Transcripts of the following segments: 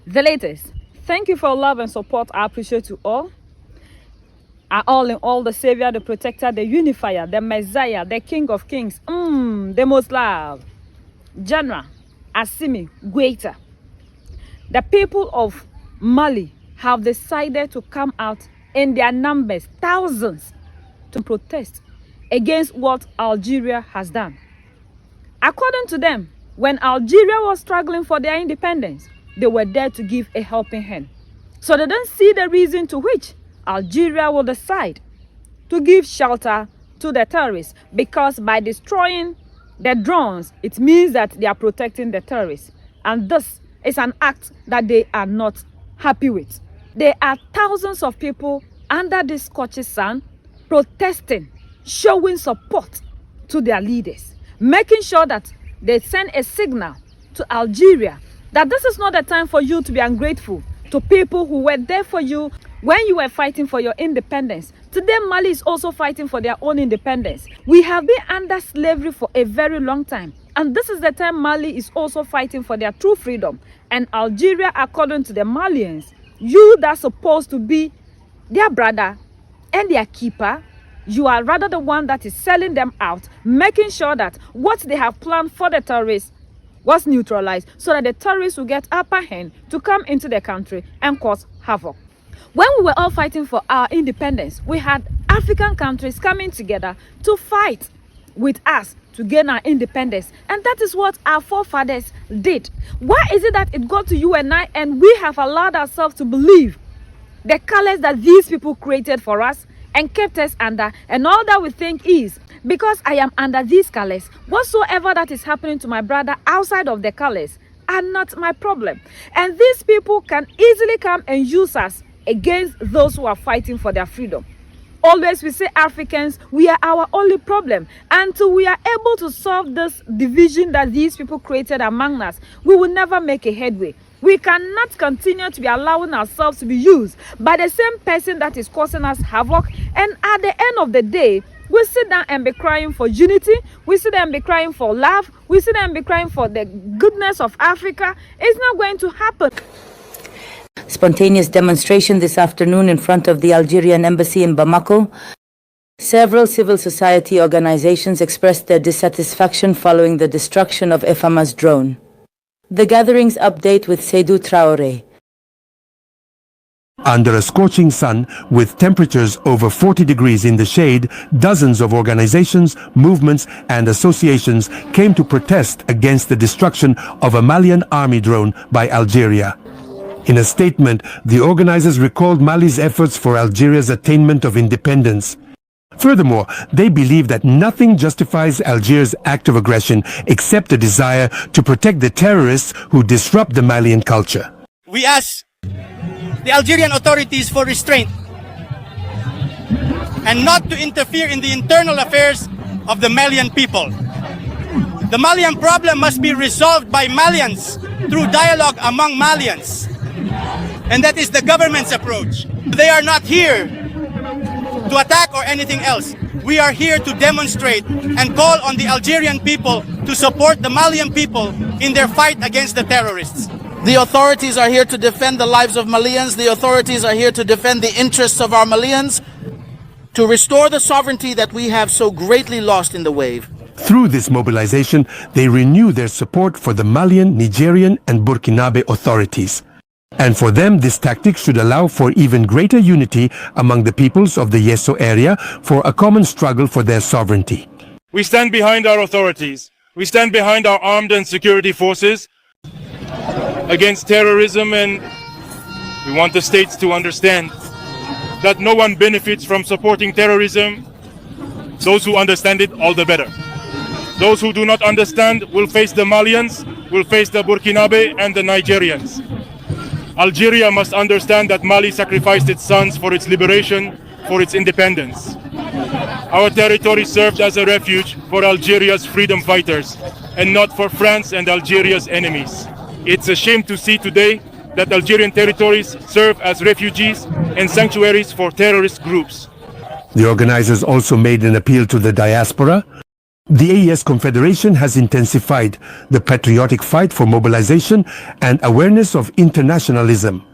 The latest. Thank you for your love and support. I appreciate you all. Our all in all, the Savior, the Protector, the Unifier, the Messiah, the King of Kings, the Most Loved, General, Assimi, Greater. The people of Mali have decided to come out in their numbers, thousands, to protest against what Algeria has done. According to them, when Algeria was struggling for their independence, they were there to give a helping hand. So they don't see the reason to which Algeria will decide to give shelter to the terrorists, because by destroying the drones, it means that they are protecting the terrorists. And this is an act that they are not happy with. There are thousands of people under this scorching sun protesting, showing support to their leaders, making sure that they send a signal to Algeria that this is not the time for you to be ungrateful to people who were there for you when you were fighting for your independence. Today, Mali is also fighting for their own independence. We have been under slavery for a very long time, and this is the time Mali is also fighting for their true freedom. And Algeria, according to the Malians, you that's supposed to be their brother and their keeper, you are rather the one that is selling them out, making sure that what they have planned for the terrorists was neutralized, so that the terrorists will get upper hand to come into the country and cause havoc. When we were all fighting for our independence, we had African countries coming together to fight with us to gain our independence. And that is what our forefathers did. Why is it that it got to you and I, and we have allowed ourselves to believe the colors that these people created for us and kept us under, and all that we think is, because I am under these colors, whatsoever that is happening to my brother outside of the colors are not my problem. And these people can easily come and use us against those who are fighting for their freedom. Always we say Africans, we are our only problem. Until we are able to solve this division that these people created among us, we will never make a headway. We cannot continue to be allowing ourselves to be used by the same person that is causing us havoc. And at the end of the day, we sit down and be crying for unity. We sit down and be crying for love. We sit down and be crying for the goodness of Africa. It's not going to happen. Spontaneous demonstration this afternoon in front of the Algerian embassy in Bamako. Several civil society organizations expressed their dissatisfaction following the destruction of Efama's drone. The gatherings update with Seydou Traoré. Under a scorching sun, with temperatures over 40 degrees in the shade, dozens of organizations, movements and associations came to protest against the destruction of a Malian army drone by Algeria. In a statement, the organizers recalled Mali's efforts for Algeria's attainment of independence. Furthermore, they believe that nothing justifies Algiers' act of aggression except a desire to protect the terrorists who disrupt the Malian culture. We ask the Algerian authorities for restraint and not to interfere in the internal affairs of the Malian people. The Malian problem must be resolved by Malians through dialogue among Malians. And that is the government's approach. They are not here to attack or anything else. We are here to demonstrate and call on the Algerian people to support the Malian people in their fight against the terrorists. The authorities are here to defend the lives of Malians. The authorities are here to defend the interests of our Malians, to restore the sovereignty that we have so greatly lost in the wave. Through this mobilization, they renew their support for the Malian, Nigerian and Burkinabe authorities. And for them, this tactic should allow for even greater unity among the peoples of the Yesso area for a common struggle for their sovereignty. We stand behind our authorities. We stand behind our armed and security forces against terrorism, and we want the states to understand that no one benefits from supporting terrorism. Those who understand it, all the better. Those who do not understand will face the Malians, will face the Burkinabe and the Nigerians. Algeria must understand that Mali sacrificed its sons for its liberation, for its independence. Our territory served as a refuge for Algeria's freedom fighters and not for France and Algeria's enemies. It's a shame to see today that Algerian territories serve as refugees and sanctuaries for terrorist groups. The organizers also made an appeal to the diaspora The AES Confederation has intensified the patriotic fight for mobilization and awareness of internationalism.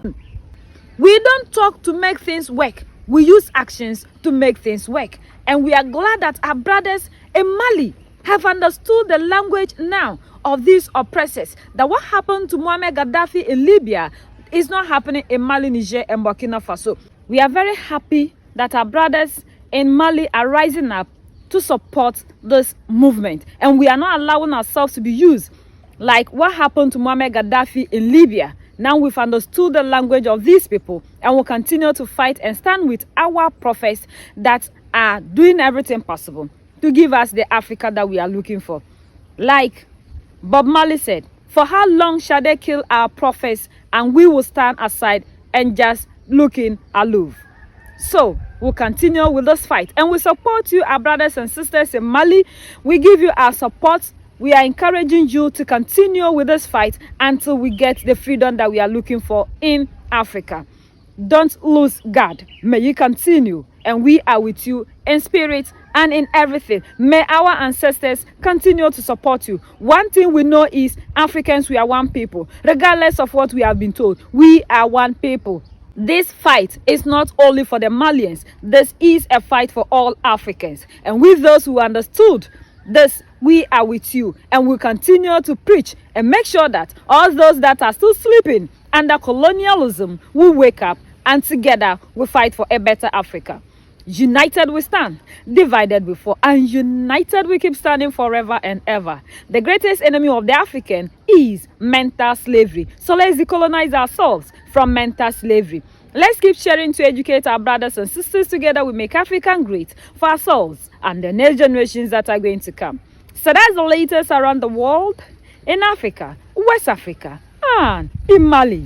We don't talk to make things work. We use actions to make things work. And we are glad that our brothers in Mali have understood the language now of these oppressors. That what happened to Muammar Gaddafi in Libya is not happening in Mali, Niger, and Burkina Faso. We are very happy that our brothers in Mali are rising up to support this movement. And we are not allowing ourselves to be used like what happened to Muammar Gaddafi in Libya. Now we've understood the language of these people and will continue to fight and stand with our prophets that are doing everything possible to give us the Africa that we are looking for. Like Bob Marley said, for how long shall they kill our prophets and we will stand aside and just looking aloof? So we'll continue with this fight and we support you, our brothers and sisters in Mali. We give you our support. We are encouraging you to continue with this fight until we get the freedom that we are looking for in Africa. Don't lose God. May you continue, and we are with you in spirit and in everything. May our ancestors continue to support you. One thing we know is Africans, we are one people. Regardless of what we have been told, we are one people. This fight is not only for the Malians. This is a fight for all Africans. And with those who understood this, we are with you and will continue to preach and make sure that all those that are still sleeping under colonialism will wake up, and together we fight for a better Africa. United we stand, divided we fall, and united we keep standing forever and ever. The greatest enemy of the African is mental slavery. So let's decolonize ourselves from mental slavery. Let's keep sharing to educate our brothers and sisters. Together we make Africa great for ourselves and the next generations that are going to come. So that's the latest around the world, in Africa, West Africa, and in Mali.